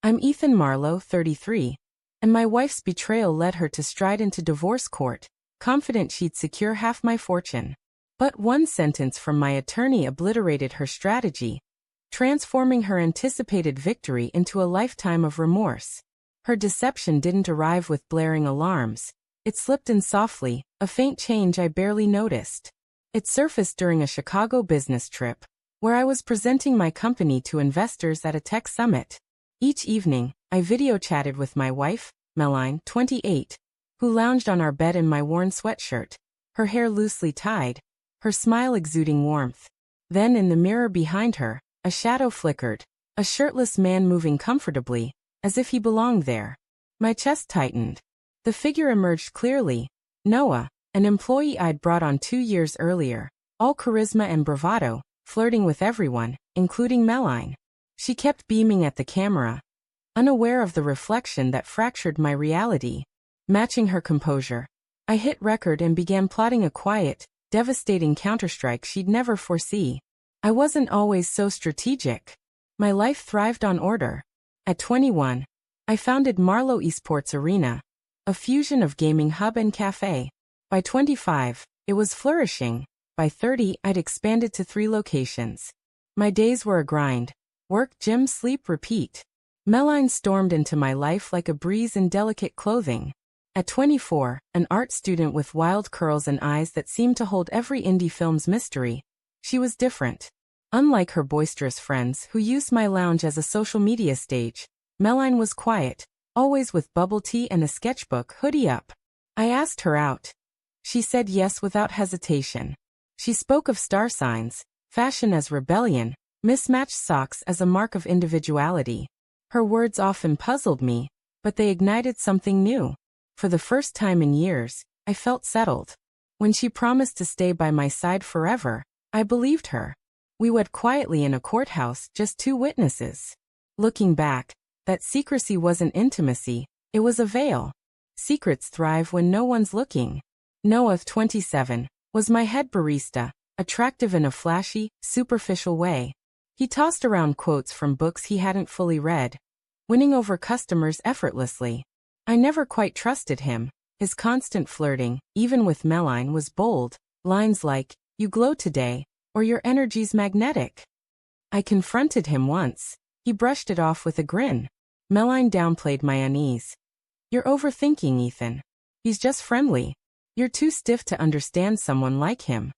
I'm Ethan Marlowe, 33, and my wife's betrayal led her to stride into divorce court, confident she'd secure half my fortune. But one sentence from my attorney obliterated her strategy, transforming her anticipated victory into a lifetime of remorse. Her deception didn't arrive with blaring alarms. It slipped in softly, a faint change I barely noticed. It surfaced during a Chicago business trip, where I was presenting my company to investors at a tech summit. Each evening, I video chatted with my wife, Meline, 28, who lounged on our bed in my worn sweatshirt, her hair loosely tied, her smile exuding warmth. Then in the mirror behind her, a shadow flickered, a shirtless man moving comfortably, as if he belonged there. My chest tightened. The figure emerged clearly. Noah, an employee I'd brought on 2 years earlier, all charisma and bravado, flirting with everyone, including Meline. She kept beaming at the camera, unaware of the reflection that fractured my reality. Matching her composure, I hit record and began plotting a quiet, devastating counterstrike she'd never foresee. I wasn't always so strategic. My life thrived on order. At 21, I founded Marlowe Esports Arena, a fusion of gaming hub and cafe. By 25, it was flourishing. By 30, I'd expanded to 3 locations. My days were a grind. Work, gym, sleep, repeat. Meline stormed into my life like a breeze in delicate clothing. At 24, an art student with wild curls and eyes that seemed to hold every indie film's mystery, she was different. Unlike her boisterous friends who used my lounge as a social media stage, Meline was quiet, always with bubble tea and a sketchbook, hoodie up. I asked her out. She said yes without hesitation. She spoke of star signs, fashion as rebellion, mismatched socks as a mark of individuality. Her words often puzzled me, but they ignited something new. For the first time in years, I felt settled. When she promised to stay by my side forever, I believed her. We wed quietly in a courthouse, just 2 witnesses. Looking back, that secrecy wasn't intimacy, it was a veil. Secrets thrive when no one's looking. Noah, 27, was my head barista, attractive in a flashy, superficial way. He tossed around quotes from books he hadn't fully read, winning over customers effortlessly. I never quite trusted him. His constant flirting, even with Meline, was bold. Lines like, "You glow today," or "Your energy's magnetic." I confronted him once. He brushed it off with a grin. Meline downplayed my unease. "You're overthinking, Ethan. He's just friendly. You're too stiff to understand someone like him."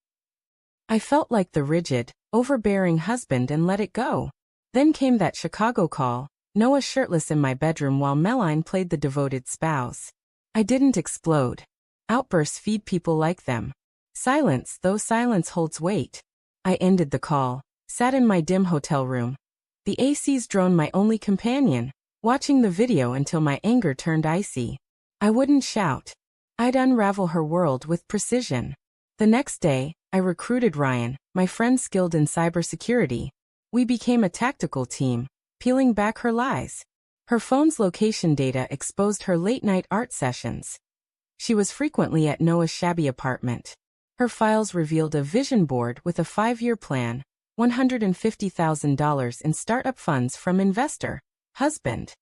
I felt like the rigid, overbearing husband and let it go. Then came that Chicago call, Noah shirtless in my bedroom while Meline played the devoted spouse. I didn't explode. Outbursts feed people like them. Silence, though silence holds weight. I ended the call, sat in my dim hotel room. The AC's drone my only companion, watching the video until my anger turned icy. I wouldn't shout. I'd unravel her world with precision. The next day, I recruited Ryan, my friend skilled in cybersecurity. We became a tactical team, peeling back her lies. Her phone's location data exposed her late-night art sessions. She was frequently at Noah's shabby apartment. Her files revealed a vision board with a 5-year plan, $150,000 in startup funds from investor, husband.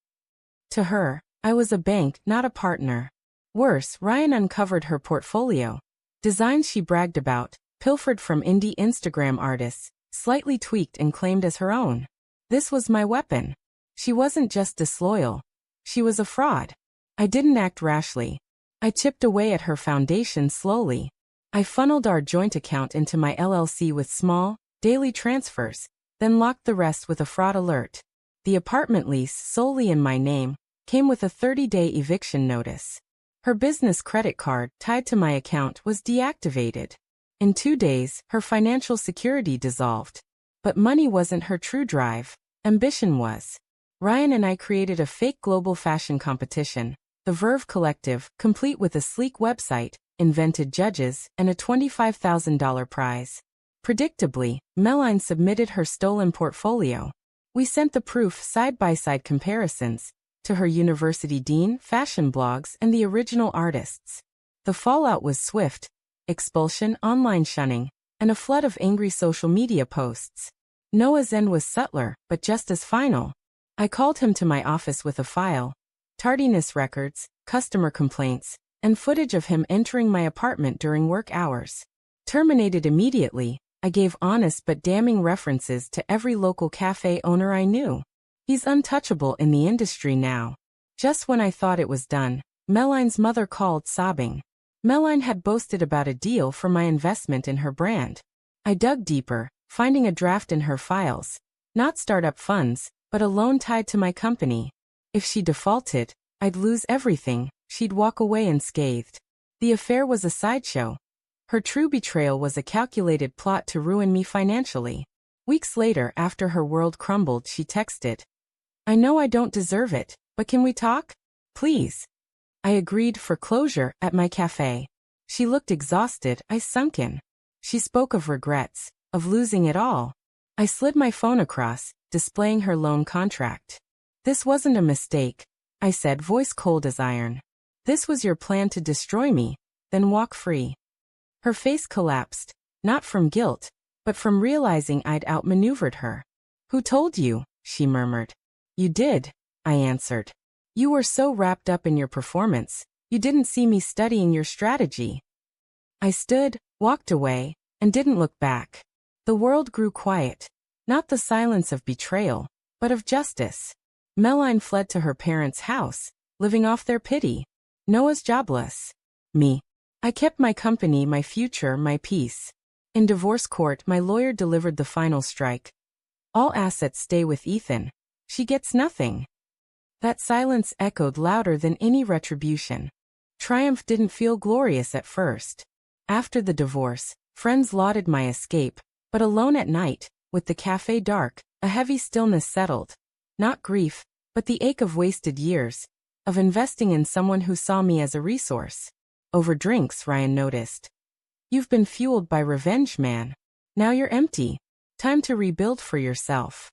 To her, I was a bank, not a partner. Worse, Ryan uncovered her portfolio. Designs she bragged about, pilfered from indie Instagram artists, slightly tweaked and claimed as her own. This was my weapon. She wasn't just disloyal. She was a fraud. I didn't act rashly. I chipped away at her foundation slowly. I funneled our joint account into my LLC with small, daily transfers, then locked the rest with a fraud alert. The apartment lease, solely in my name, came with a 30-day eviction notice. Her business credit card, tied to my account, was deactivated. In 2 days, her financial security dissolved. But money wasn't her true drive. Ambition was. Ryan and I created a fake global fashion competition, the Verve Collective, complete with a sleek website, invented judges, and a $25,000 prize. Predictably, Meline submitted her stolen portfolio. We sent the proof, side-by-side comparisons, to her university dean, fashion blogs, and the original artists. The fallout was swift: expulsion, online shunning, and a flood of angry social media posts. Noah's end was subtler, but just as final. I called him to my office with a file, tardiness records, customer complaints, and footage of him entering my apartment during work hours. Terminated immediately, I gave honest but damning references to every local cafe owner I knew. He's untouchable in the industry now. Just when I thought it was done, Meline's mother called sobbing. Meline had boasted about a deal for my investment in her brand. I dug deeper, finding a draft in her files. Not startup funds, but a loan tied to my company. If she defaulted, I'd lose everything. She'd walk away unscathed. The affair was a sideshow. Her true betrayal was a calculated plot to ruin me financially. Weeks later, after her world crumbled, she texted, "I know I don't deserve it, but can we talk? Please." I agreed for closure at my cafe. She looked exhausted, I sunken. She spoke of regrets, of losing it all. I slid my phone across, displaying her loan contract. "This wasn't a mistake," I said, voice cold as iron. "This was your plan to destroy me, then walk free." Her face collapsed, not from guilt, but from realizing I'd outmaneuvered her. "Who told you?" she murmured. "You did," I answered. "You were so wrapped up in your performance, you didn't see me studying your strategy." I stood, walked away, and didn't look back. The world grew quiet, not the silence of betrayal, but of justice. Meline fled to her parents' house, living off their pity. Noah's jobless. Me. I kept my company, my future, my peace. In divorce court, my lawyer delivered the final strike. "All assets stay with Ethan. She gets nothing." That silence echoed louder than any retribution. Triumph didn't feel glorious at first. After the divorce, friends lauded my escape, but alone at night, with the cafe dark, a heavy stillness settled. Not grief, but the ache of wasted years, of investing in someone who saw me as a resource. Over drinks, Ryan noticed. "You've been fueled by revenge, man. Now you're empty. Time to rebuild for yourself."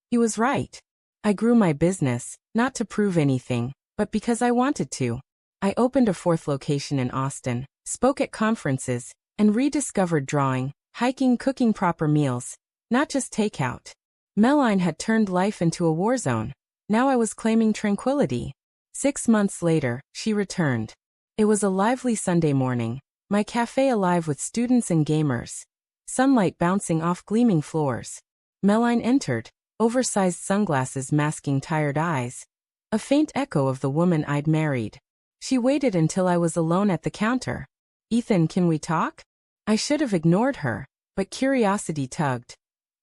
He was right. I grew my business, not to prove anything, but because I wanted to. I opened a fourth location in Austin, spoke at conferences, and rediscovered drawing, hiking, cooking proper meals, not just takeout. Meline had turned life into a war zone. Now I was claiming tranquility. 6 months later, she returned. It was a lively Sunday morning, my cafe alive with students and gamers. Sunlight bouncing off gleaming floors. Meline entered, oversized sunglasses masking tired eyes. A faint echo of the woman I'd married. She waited until I was alone at the counter. "Ethan, can we talk?" I should have ignored her, but curiosity tugged.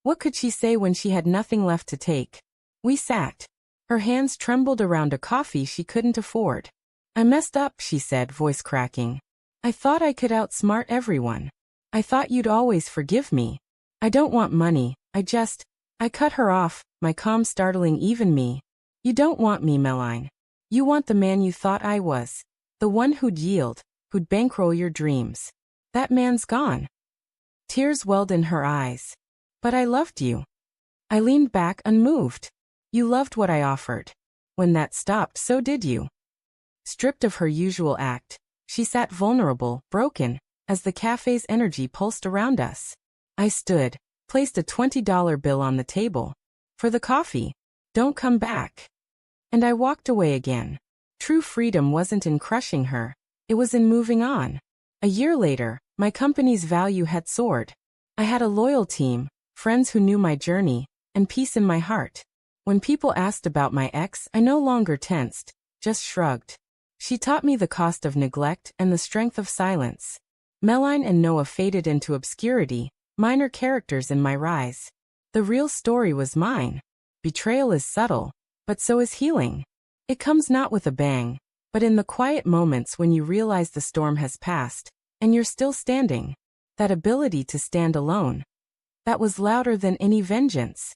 What could she say when she had nothing left to take? We sat. Her hands trembled around a coffee she couldn't afford. "I messed up," she said, voice cracking. "I thought I could outsmart everyone. I thought you'd always forgive me. I don't want money, I cut her off, my calm startling even me. "You don't want me, Meline. You want the man you thought I was. The one who'd yield, who'd bankroll your dreams. That man's gone." Tears welled in her eyes. "But I loved you." I leaned back unmoved. "You loved what I offered. When that stopped, so did you." Stripped of her usual act, she sat vulnerable, broken, as the cafe's energy pulsed around us. I stood, placed a $20 bill on the table. "For the coffee. Don't come back." And I walked away again. True freedom wasn't in crushing her. It was in moving on. A year later, my company's value had soared. I had a loyal team, friends who knew my journey, and peace in my heart. When people asked about my ex, I no longer tensed, just shrugged. She taught me the cost of neglect and the strength of silence. Meline and Noah faded into obscurity, minor characters in my rise. The real story was mine. Betrayal is subtle, but so is healing. It comes not with a bang, but in the quiet moments when you realize the storm has passed, and you're still standing. That ability to stand alone. That was louder than any vengeance.